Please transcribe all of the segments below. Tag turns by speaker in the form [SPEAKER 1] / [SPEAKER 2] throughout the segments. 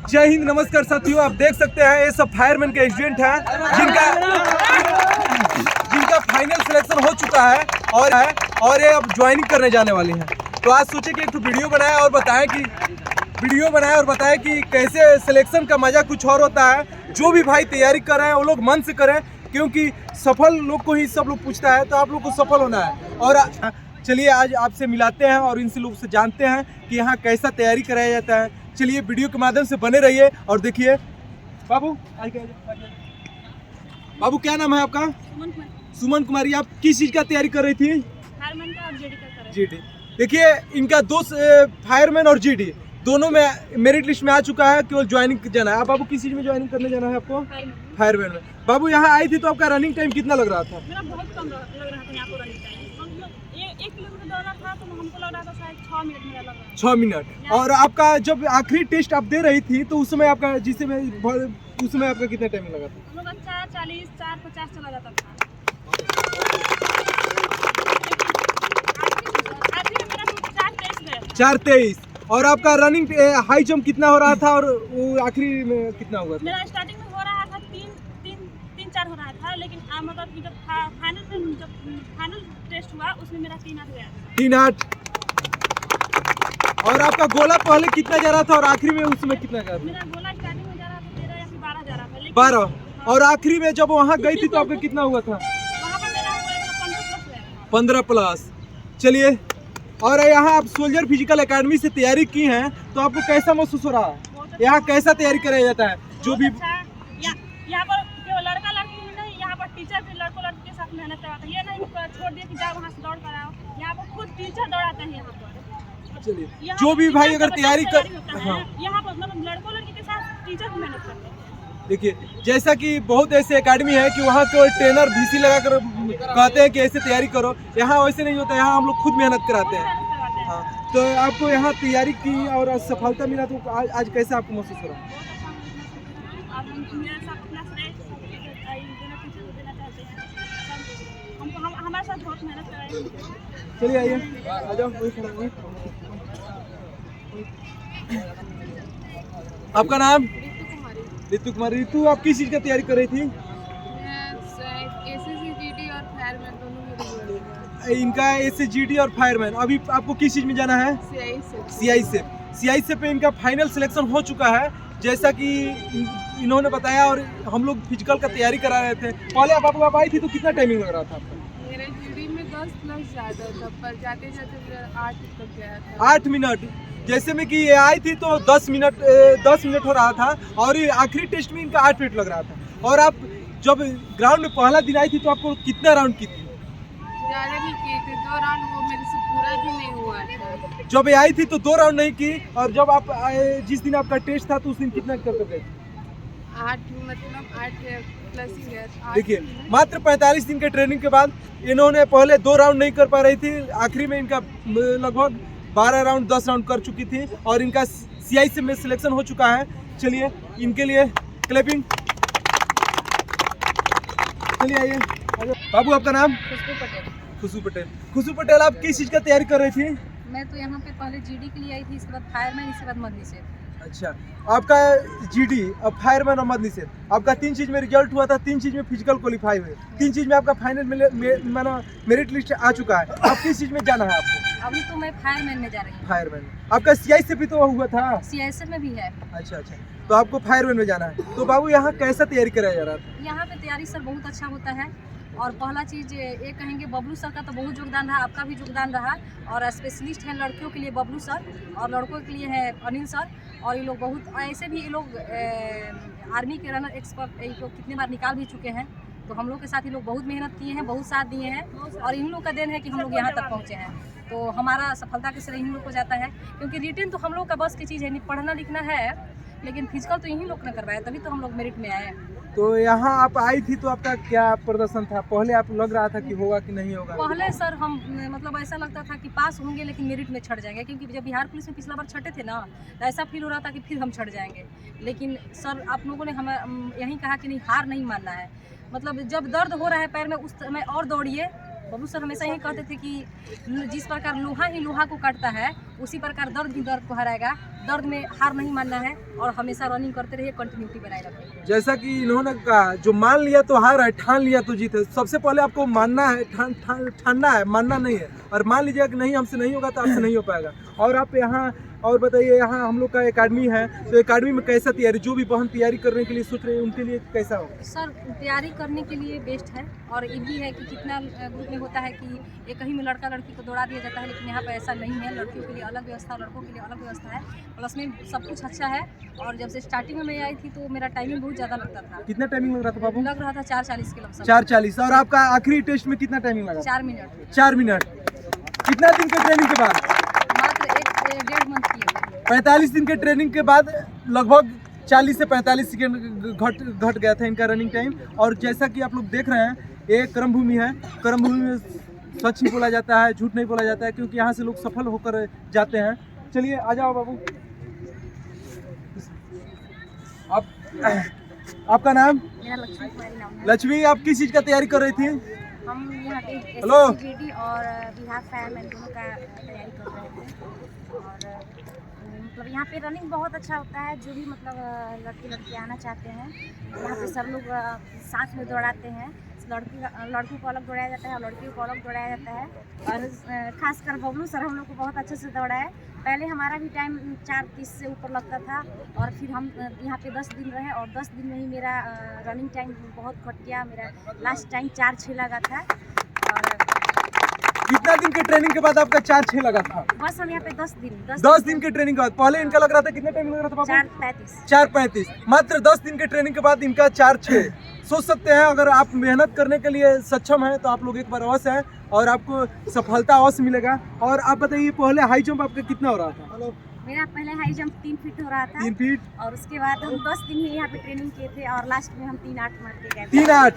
[SPEAKER 1] जय हिंद, नमस्कार साथियों। आप देख सकते हैं ये सब फायरमैन के स्टूडेंट हैं जिनका फाइनल सिलेक्शन हो चुका है और ये अब ज्वाइनिंग करने जाने वाली हैं। तो आज सोचे कि एक तो वीडियो बनाए और बताएं कि कैसे सिलेक्शन का मजा कुछ और होता है। जो भी भाई तैयारी कर रहे हैं वो लोग मन से करें, क्योंकि सफल लोग को ही सब लोग पूछता है, तो आप लोग को सफल होना है। और चलिए आज आपसे मिलाते हैं और इनसे लोग से जानते हैं कि यहाँ कैसा तैयारी कराया जाता है। चलिए वीडियो के माध्यम से बने रहिए और देखिए। बाबू क्या नाम है आपका? सुमन कुमारी। आप किस चीज़ का तैयारी कर रही थी?
[SPEAKER 2] फायरमैन का और जीडी का कर रहे हैं।
[SPEAKER 1] जीडी। देखिए इनका दो फायरमैन और जीडी दोनों में मेरिट लिस्ट में आ चुका है, केवल ज्वाइनिंग जाना है। आप बाबू किस चीज़ में ज्वाइनिंग करने जाना है आपको? फायरमैन में। बाबू यहाँ आई थी तो आपका रनिंग टाइम कितना लग रहा था?
[SPEAKER 2] मेरा बहुत कम लग रहा था यहाँ पर रनिंग टाइम। हम लोग 1 किलोमीटर दौड़ना था तो हमको लग रहा था शायद 6 मिनट मेरा लग रहा था।
[SPEAKER 1] 6 मिनट। और आपका जब आखिरी टेस्ट आप दे रही थी तो उस समय आपका आपका कितना टाइम लगा था?
[SPEAKER 2] हम लोग 4:40 4:50 चला जाता था। आखिर में मेरा 4:23 गया।
[SPEAKER 1] 4:23। और आपका रनिंग हाई जंप कितना हो रहा था और वो आखिरी में कितना हुआ था?
[SPEAKER 2] मेरा स्टार्टिंग में हो रहा था 3-4 हो रहा था, लेकिन मतलब जब फाइनल टेस्ट हुआ उसमें मेरा 3-8 गया।
[SPEAKER 1] 3-8। और आपका गोला पहले कितना जा रहा था और आखिरी में उसमें कितना जा रहा था?
[SPEAKER 2] मेरा गोला स्टार्टिंग में जा रहा था 13 या फिर 12 जा रहा था, लेकिन
[SPEAKER 1] 12। और आखिरी में जब वहाँ गई थी तो आपका कितना हुआ था?
[SPEAKER 2] वहाँ पर मेरा
[SPEAKER 1] 15+। चलिए, और यहाँ आप सोल्जर फिजिकल एकेडमी से तैयारी की हैं तो आपको कैसा महसूस हो रहा है? यहाँ कैसा तैयारी कराया जाता है? जो भी
[SPEAKER 2] यहाँ पर केवल लड़का लड़की ही नहीं, यहाँ पर टीचर भी लड़कों लड़की के साथ मेहनत करवाता है। ये नहीं छोड़ दिया कि जाओ वहाँ से दौड़ कर आओ। यहाँ पर खुद टीचर दौड़ाते हैं। यहाँ पर
[SPEAKER 1] चलिए, जो भी भाई अगर तैयारी कर
[SPEAKER 2] यहाँ पर मतलब लड़कों लड़की के साथ टीचर भी मेहनत करते हैं।
[SPEAKER 1] देखिए, जैसा कि बहुत ऐसे एकेडमी है कि वहाँ केवल ट्रेनर VC लगा कर कहते हैं कि ऐसे तैयारी करो, यहाँ वैसे नहीं होता। यहाँ हम लोग खुद मेहनत कराते हैं। हाँ, तो आपको यहाँ तैयारी की और सफलता मिला तो आज कैसा आपको महसूस हो रहा है?
[SPEAKER 2] हमारे साथ बहुत मेहनत कराई।
[SPEAKER 1] चलिए आइए, आ जाओ। आपका नाम? रितु कुमारी। रितु, आप किस चीज़ का तैयारी कर रही थी?
[SPEAKER 2] SSGD और फायरमैन दोनों में।
[SPEAKER 1] इनका SSGD और फायरमैन। अभी आपको किस चीज़ में जाना है? CI से पे इनका फाइनल सिलेक्शन हो चुका है, जैसा कि इन्होंने बताया। और हम लोग फिजिकल का तैयारी करा रहे थे। पहले आप आई थी तो कितना टाइमिंग लग रहा था आपका?
[SPEAKER 2] मेरे जीडी में 10+ ज़्यादा था, पर जाते 8 तक गया था।
[SPEAKER 1] 8 मिनट। जैसे में कि ये आई थी तो 10 मिनट हो रहा था और ये आखिरी टेस्ट में इनका 8 मिनट लग रहा था। और आप जब ग्राउंड में पहला दिन आई थी तो आपको कितना राउंड की थी?
[SPEAKER 2] ज़्यादा नहीं किए थे, 2 राउंड। वो मेरे से पूरा भी नहीं हुआ था।
[SPEAKER 1] जब ये आई थी तो 2 राउंड नहीं की, और जब आप जिस दिन आपका टेस्ट था तो उस दिन कितना कर गए?
[SPEAKER 2] 8 प्लस ही गया था।
[SPEAKER 1] देखिए, मात्र 45 दिन के ट्रेनिंग के बाद इन्होंने पहले 2 राउंड नहीं कर पा रही थी, आखिरी में इनका लगभग 12 राउंड 10 राउंड कर चुकी थी और इनका CI से में सिलेक्शन हो चुका है। चलिए इनके लिए क्लैपिंग। चलिए आइए। बाबू, आपका नाम? खुशबू पटेल। आप किस चीज़ का तैयारी कर रही थी?
[SPEAKER 3] मैं तो यहाँ पे पहले जीडी के लिए आई थी, इसके बाद फायरमैन, इसके बाद मदनी।
[SPEAKER 1] अच्छा, आपका GD और फायरमैन और मदनी से आपका 3 चीज़ में रिजल्ट हुआ था, 3 चीज़ में फिजिकल क्वालिफाई हुए, 3 चीज़ में आपका फाइनल मेरिट लिस्ट आ चुका है। आप किस चीज़ में जाना है आपको?
[SPEAKER 3] अभी तो मैं फायरमैन में जा रही हूँ।
[SPEAKER 1] फायरमैन। आपका CI से भी तो हुआ था?
[SPEAKER 3] CI में भी है।
[SPEAKER 1] अच्छा, तो आपको फायरमैन में जाना है। तो बाबू यहाँ कैसा तैयारी कराया जा रहा था?
[SPEAKER 3] यहाँ पे तैयारी सर बहुत अच्छा होता है। और पहला चीज़ ये कहेंगे, बबलू सर का तो बहुत योगदान रहा, आपका भी योगदान रहा। और स्पेशलिस्ट हैं लड़कियों के लिए बबलू सर, और लड़कों के लिए है अनिल सर। और ये लोग बहुत ऐसे भी, ये लोग आर्मी के रनर एक्सपर्ट ये लोग कितने बार निकाल भी चुके हैं। तो हम लोग के साथ ये लोग बहुत मेहनत किए हैं, बहुत साथ दिए हैं, और इन लोग का देन है कि हम लोग यहाँ तक पहुँचे हैं। तो हमारा सफलता के श्रेय इन लोग को जाता है, क्योंकि रिटेन तो हम लोग का बस की चीज़ है, नहीं पढ़ना लिखना है, लेकिन फिजिकल तो यही लोग ने करवाया, तभी तो हम लोग मेरिट में आए हैं।
[SPEAKER 1] तो यहाँ आप आई थी तो आपका क्या प्रदर्शन था? पहले आप लग रहा था कि होगा कि नहीं होगा?
[SPEAKER 3] पहले सर हम मतलब ऐसा लगता था कि पास होंगे लेकिन मेरिट में छट जाएंगे, क्योंकि जब बिहार पुलिस में पिछला बार छटे थे ना, तो ऐसा फील हो रहा था कि फिर हम छट जाएंगे। लेकिन सर आप लोगों ने हमें यही कहा कि नहीं, हार नहीं मानना है। मतलब जब दर्द हो रहा है पैर में, उस समय और दौड़िए। बबलू सर हमेशा यही कहते थे कि जिस प्रकार लोहा ही लोहा को काटता है, उसी प्रकार दर्द भी दर्द को हराएगा। दर्द में हार नहीं मानना है और हमेशा रनिंग करते रहिए, कंटिन्यूटी बनाए रखें।
[SPEAKER 1] जैसा कि इन्होंने कहा, जो मान लिया तो हार है, ठान लिया तो जीत है। सबसे पहले आपको मानना है, ठानना है, मानना नहीं है। और मान लीजिएगा कि नहीं हमसे नहीं होगा तो आपसे नहीं हो पाएगा। और आप यहाँ और बताइए, यहाँ हम लोग का एकेडमी है, तो एकेडमी में कैसा तैयारी, जो भी बहन तैयारी करने के लिए सोच रहे हैं उनके लिए कैसा होगा?
[SPEAKER 3] सर तैयारी करने के लिए बेस्ट है। और ये भी है कि कितना ग्रुप में होता है कि एक ही में लड़का लड़की को दौड़ा दिया जाता है, लेकिन यहाँ पे ऐसा नहीं है। लड़कियों के लिए अलग व्यवस्था, लड़कों के लिए अलग व्यवस्था है। प्लस में सब कुछ अच्छा है। और जब से स्टार्टिंग में मैं आई थी तो मेरा टाइमिंग बहुत ज़्यादा लगता था।
[SPEAKER 1] कितना टाइमिंग लग रहा था बाबू?
[SPEAKER 3] लग रहा था 4:40 के लमसम।
[SPEAKER 1] 4:40। और आपका आखिरी टेस्ट में कितना टाइमिंग लगा?
[SPEAKER 3] 4 मिनट।
[SPEAKER 1] 4 मिनट। कितना दिन के ट्रेनिंग के बाद?
[SPEAKER 3] मात्र 1-1.5 मंथ की है।
[SPEAKER 1] 45 दिन के ट्रेनिंग के बाद लगभग 40 से 45 सेकेंड घट गया था इनका रनिंग टाइम। और जैसा कि आप लोग देख रहे हैं, ये कर्म भूमि है। कर्म भूमि में सच ही बोला जाता है, झूठ नहीं बोला जाता है, क्योंकि यहाँ से लोग सफल होकर जाते हैं। चलिए आ जाओ बाबू। आपका नाम?
[SPEAKER 3] मेरा लक्ष्मी कुमारी नाम है।
[SPEAKER 1] लक्ष्मी, आप किस चीज़ का तैयारी कर रही थी?
[SPEAKER 3] हम यहाँ पे
[SPEAKER 1] हेलो।
[SPEAKER 3] SSCGD और बिहार फायरमैन दोनों का तैयारी कर रहे थे। और मतलब यहाँ पे रनिंग बहुत अच्छा होता है। जो भी मतलब लड़के लड़की आना चाहते हैं, यहाँ पे सब लोग साथ में दौड़ाते हैं। लड़कों को अलग दौड़ाया जाता है और लड़कियों को अलग दौड़ाया जाता है। और खासकर बबलू सर हम लोग को बहुत अच्छे से दौड़ाए। पहले हमारा भी टाइम 4:30 से ऊपर लगता था। और फिर हम यहाँ पे 10 दिन रहे और 10 दिन में ही मेरा रनिंग टाइम बहुत घट गया। मेरा लास्ट टाइम 4:06 लगा था। और
[SPEAKER 1] कितना दिन के ट्रेनिंग के बाद आपका 4:06 लगा था?
[SPEAKER 3] बस हम यहाँ पे 10
[SPEAKER 1] दिन के ट्रेनिंग के बाद। पहले इनका लग रहा था, कितना टाइम लग रहा था बाबू?
[SPEAKER 3] 4:35।
[SPEAKER 1] 4:35। मात्र 10 दिन के ट्रेनिंग के बाद इनका 4:06। सोच सकते हैं, अगर आप मेहनत करने के लिए सक्षम हैं तो आप लोग एक बार अवश्य हैं और आपको सफलता अवश्य मिलेगा। और आप बताइए, पहले हाई जंप आपका कितना हो रहा था?
[SPEAKER 3] मेरा पहले हाई जंप 3 फीट हो रहा था।
[SPEAKER 1] 3 फीट।
[SPEAKER 3] और उसके बाद हम 10 दिन ही यहाँ पे ट्रेनिंग किए थे और लास्ट में हम 3:08 मार के गए थे।
[SPEAKER 1] 3:08।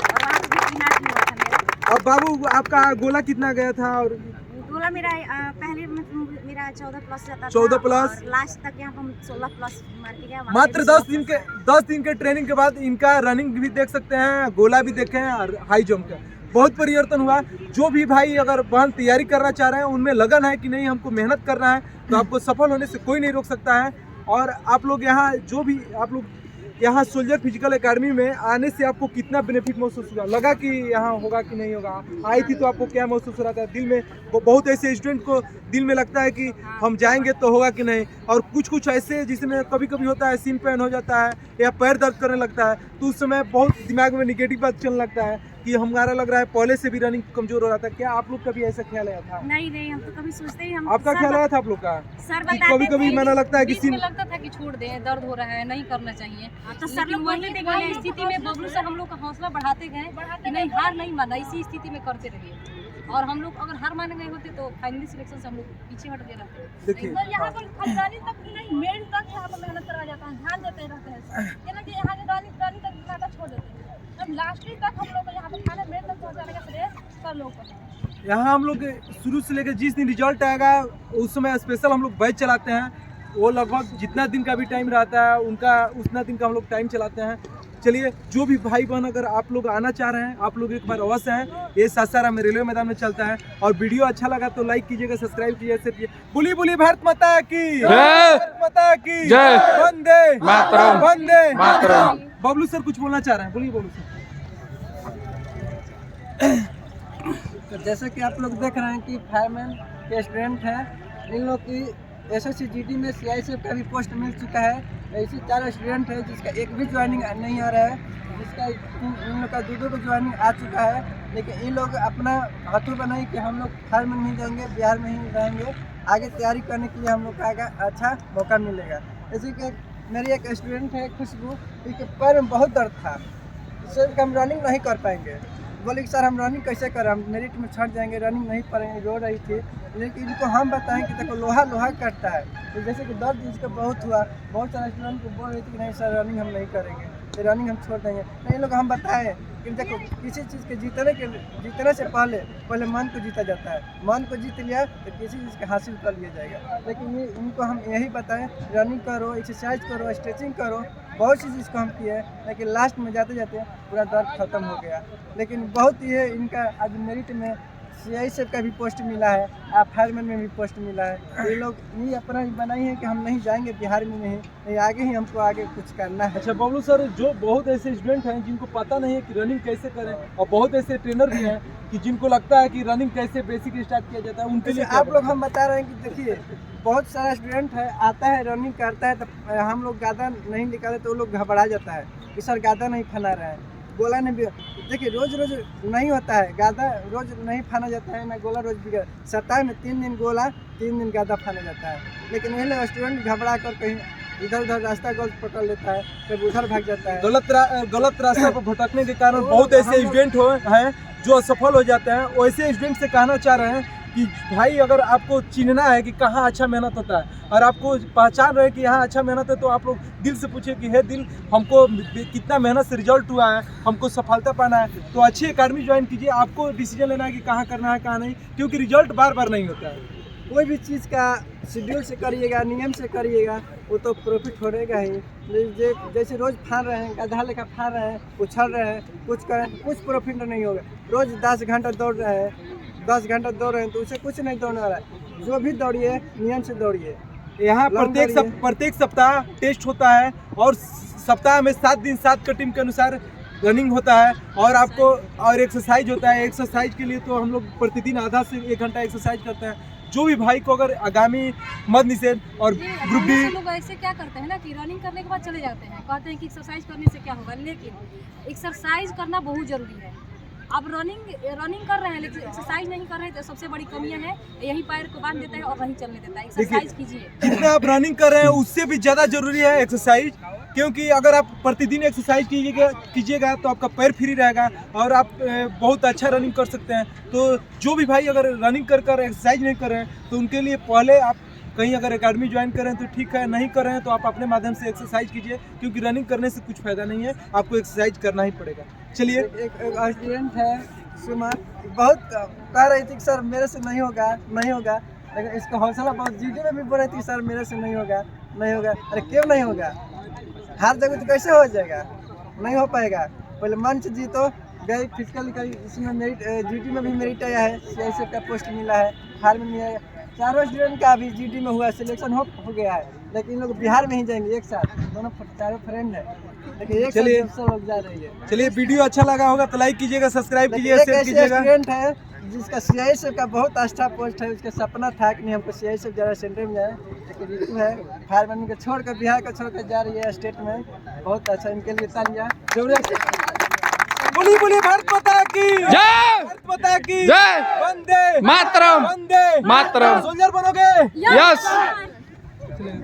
[SPEAKER 3] और वहाँ पे भी 3:08 ही हुआ था मेरा।
[SPEAKER 1] और बाबू आपका गोला कितना गया था? और
[SPEAKER 3] गोला मेरा पहले मेरा 14+ जाता था।
[SPEAKER 1] 14+?
[SPEAKER 3] और लास्ट तक यहाँ पे हम 16+ मार के गए।
[SPEAKER 1] मात्र 10 दिन के ट्रेनिंग के बाद इनका रनिंग भी देख सकते हैं, गोला भी देखें और हाई जंप का बहुत परिवर्तन हुआ। जो भी भाई अगर बहन तैयारी करना चाह रहे हैं, उनमें लगन है कि नहीं हमको मेहनत करना है, तो आपको सफल होने से कोई नहीं रोक सकता है। और आप लोग यहाँ जो भी आप लोग यहाँ सोल्जर फिजिकल एकेडमी में आने से आपको कितना बेनिफिट महसूस हुआ? लगा कि यहाँ होगा कि नहीं होगा? आई थी तो आपको क्या महसूस हो रहा था दिल में? बहुत ऐसे स्टूडेंट को दिल में लगता है कि हम जाएंगे तो होगा कि नहीं। और कुछ ऐसे जिसमें कभी कभी होता है सीन पेन हो जाता है या पैर दर्द करने लगता है, तो उस समय बहुत दिमाग में निगेटिव बात चलने लगता है कि हमारा लग रहा है पहले से भी रनिंग कमजोर हो रहा था। क्या आप लोग कभी ऐसा ख्याल आया था?
[SPEAKER 3] नहीं, हम तो कभी सोचते ही। हम
[SPEAKER 1] आपका ख्याल आया था आप लोग का?
[SPEAKER 3] सर
[SPEAKER 1] कभी कभी मैंने लगता है कि
[SPEAKER 3] बीच में लगता था कि छोड़ दें, दर्द हो रहा है, नहीं करना चाहिए। तो सर लोग वही स्थिति में बबलू सर हम लोग का हौसला बढ़ाते गए कि नहीं, हार नहीं मानना, इसी स्थिति में करते रहिए। और हम लोग अगर हार मान गए होते तो फाइनली सिलेक्शन से हम लोग पीछे हट गए रहते।
[SPEAKER 1] देखिए
[SPEAKER 2] यहाँ पर खरीदारी तक नहीं, मेन तक यहाँ पर मेहनत करा जाता है, ध्यान देते रहते हैं। ये ना कि यहाँ के रानी तक नाटक छोड़ देते हैं। अब लास्टली तक हम लोग को यहाँ पर खाना मेन तक पहुँचाने का श्रेय सब लोग को है।
[SPEAKER 1] यहाँ हम लोग शुरू से लेकर जिस दिन रिजल्ट आएगा उस समय स्पेशल हम लोग बैच चलाते हैं। वो लगभग जितना दिन का भी टाइम रहता है उनका उतना दिन का हम लोग टाइम चलाते हैं। चलिए, जो भी भाई बहन अगर आप लोग आना चाह रहे हैं, आप लोग एक बार अवश्य हैं। ये सासाराम में रेलवे मैदान में चलता है। और वीडियो अच्छा लगा तो लाइक कीजिएगा, सब्सक्राइब कीजिए, शेयर कीजिए। बोली बोली भारत माता की जय, भारत माता की जय, वंदे मातरम, वंदे मातरम। बबलू सर कुछ बोलना चाह रहे हैं, बोलिए बबलू सर।
[SPEAKER 4] तो जैसे कि आप लोग देख रहे हैं कि फायरमैन के स्टूडेंट हैं, इन लोग की SSCGD में CICF का भी पोस्ट मिल चुका है। ऐसे 4 स्टूडेंट है जिसका एक भी ज्वाइनिंग नहीं आ रहा है, जिसका इन लोग का 2 को ज्वाइनिंग आ चुका है। लेकिन इन लोग अपना हाथों बनाए कि हम लोग फायरमैन नहीं जाएंगे, बिहार में ही रहेंगे। आगे तैयारी करने के लिए हम लोग का अच्छा मौका मिलेगा। जैसे कि मेरी एक स्टूडेंट है खुशबू, इसके पैर में बहुत दर्द था, इससे हम रनिंग नहीं कर पाएंगे। बोले कि सर हम रनिंग कैसे करें, हम मेरिट में छट जाएंगे, रनिंग नहीं करेंगे, रो रही थी। लेकिन इनको हम बताएं कि देखो लोहा काटता है। तो जैसे कि दर्द इसका बहुत हुआ, बहुत सारे स्टूडेंट को बोल रही थी कि नहीं सर रनिंग हम नहीं करेंगे। तो रनिंग हम छोड़ देंगे। नहीं लोग हम बताएं कि देखो किसी चीज़ के जीतने से पहले मन को जीता जाता है। मन को जीत लिया तो किसी चीज़ का हासिल कर लिया जाएगा। लेकिन ये इनको हम यही बताएं, रनिंग करो, एक्सरसाइज करो, स्ट्रेचिंग करो, बहुत सी चीज़ को हम किए, लेकिन लास्ट में जाते जाते पूरा दर्द खत्म हो गया। लेकिन बहुत ये इनका आज मेरिट में CISF का भी पोस्ट मिला है, फायरमैन में भी पोस्ट मिला है। ये लोग ये अपना ही बनाई है कि हम नहीं जाएंगे बिहार में, नहीं आगे ही हमको आगे कुछ करना है।
[SPEAKER 1] अच्छा बबलू सर, जो बहुत ऐसे स्टूडेंट हैं जिनको पता नहीं है कि रनिंग कैसे करें, और बहुत ऐसे ट्रेनर भी हैं कि जिनको लगता है कि रनिंग कैसे बेसिक स्टार्ट किया जाता है, उनके लिए
[SPEAKER 4] आप लोग हम बता रहे हैं कि देखिए बहुत सारा स्टूडेंट है, आता है रनिंग करता है, तो हम लोग गादा नहीं निकाले तो वो लोग घबरा जाता है कि सर गादा नहीं फना रहे हैं, गोला नहीं भी। देखिए रोज नहीं होता है गादा, रोज नहीं फाना जाता है ना गोला रोज बिगड़। सप्ताह में 3 दिन गोला, 3 दिन गादा फाना जाता है। लेकिन ये लोग स्टूडेंट घबरा कर कहीं इधर उधर रास्ता गलत पकड़ लेता है, कभी उधर भाग जाता है।
[SPEAKER 1] गलत रास्ते पर भटकने के कारण बहुत ऐसे स्टूडेंट हैं जो असफल हो जाते हैं। वैसे स्टूडेंट से कहना चाह रहे हैं कि भाई अगर आपको चिन्हना है कि कहाँ अच्छा मेहनत होता है और आपको पहचान रहे कि यहाँ अच्छा मेहनत है, तो आप लोग दिल से पूछे कि हे दिल, हमको कितना मेहनत से रिजल्ट हुआ है, हमको सफलता पाना है, तो अच्छी एकेडमी ज्वाइन कीजिए। आपको डिसीजन लेना है कि कहाँ करना है कहाँ नहीं, क्योंकि रिजल्ट बार बार नहीं होता है।
[SPEAKER 4] कोई भी चीज़ का शेड्यूल से करिएगा, नियम से करिएगा, वो तो प्रॉफिट होगा ही। जैसे रोज़ फाड़ रहे हैं, गधा लेकर फाड़ रहे हैं, उछल रहे हैं, कुछ कर रहे हैं, कुछ प्रॉफिट नहीं होगा। रोज़ 10 घंटा दौड़ रहे हैं, 10 घंटा दौड़ रहे हैं, तो उसे कुछ नहीं दौड़ने वाला है। जो भी दौड़िए नियम से दौड़िए।
[SPEAKER 1] यहाँ प्रत्येक सप्ताह टेस्ट होता है और सप्ताह में 7 दिन 7 का टीम के अनुसार रनिंग होता है, और आपको और एक्सरसाइज होता है। एक्सरसाइज के लिए तो हम लोग प्रतिदिन आधा से 1 घंटा एक्सरसाइज करते हैं। जो भी भाई को अगर आगामी मद निषेध और ग्रुप डी
[SPEAKER 3] लोग ऐसे क्या करते हैं ना कि रनिंग करने के बाद चले जाते हैं, कहते हैं कि एक्सरसाइज करने से क्या होगा, लेकिन एक्सरसाइज करना बहुत जरूरी है। आप रनिंग कर रहे हैं लेकिन एक्सरसाइज नहीं कर रहे हैं, तो सबसे बड़ी कमियां है यही, पैर को बांध देता है और नहीं चलने देता है। एक्सरसाइज कीजिए।
[SPEAKER 1] जितना आप रनिंग कर रहे हैं उससे भी ज़्यादा जरूरी है एक्सरसाइज, क्योंकि अगर आप प्रतिदिन एक्सरसाइज कीजिएगा तो आपका पैर फ्री रहेगा और आप बहुत अच्छा रनिंग कर सकते हैं। तो जो भी भाई अगर रनिंग कर एक्सरसाइज नहीं कर रहे हैं, तो उनके लिए पहले आप कहीं अगर एकेडमी ज्वाइन करें तो ठीक है, नहीं कर रहे हैं तो आप अपने माध्यम से एक्सरसाइज कीजिए, क्योंकि रनिंग करने से कुछ फ़ायदा नहीं है, आपको एक्सरसाइज करना ही पड़ेगा। चलिए,
[SPEAKER 4] एक स्टूडेंट है सुमा, बहुत कह रही थी कि सर मेरे से नहीं होगा, लेकिन इसका हौसला बहुत, GD में भी बोल रही थी सर मेरे से नहीं होगा। अरे क्यों नहीं होगा? हार जगह तो कैसे हो जाएगा? नहीं हो पाएगा। पहले मन से जीतो, गई फिजिकल करी, इसमें मेरिट, GD में भी मेरिट आया है, CISF का पोस्ट मिला है, हार में मिला है। चारों स्टूडेंट का अभी GD में हुआ, सिलेक्शन हो गया है, लेकिन लोग बिहार में ही जाएंगे एक साथ, दोनों चारों फ्रेंड है, लेकिन एक साथ सब लोग जा रही है।
[SPEAKER 1] चलिए, वीडियो अच्छा लगा होगा तो लाइक कीजिएगा, सब्सक्राइब कीजिएगा, शेयर कीजिएगा।
[SPEAKER 4] स्टूडेंट है जिसका CISF का बहुत अच्छा पोस्ट है, उसका सपना था कि नहीं हमको CISF जरा सेंटर में जाए, लेकिन ऋतु है फायरमैन को छोड़कर, बिहार को छोड़कर जा रही है स्टेट में। बहुत अच्छा, इनके लिए तालियां।
[SPEAKER 1] बोलिए भारत माता की जय, भारत माता की जय, वंदे मातरम, वंदे मातरम। सोल्जर बनोगे? यस।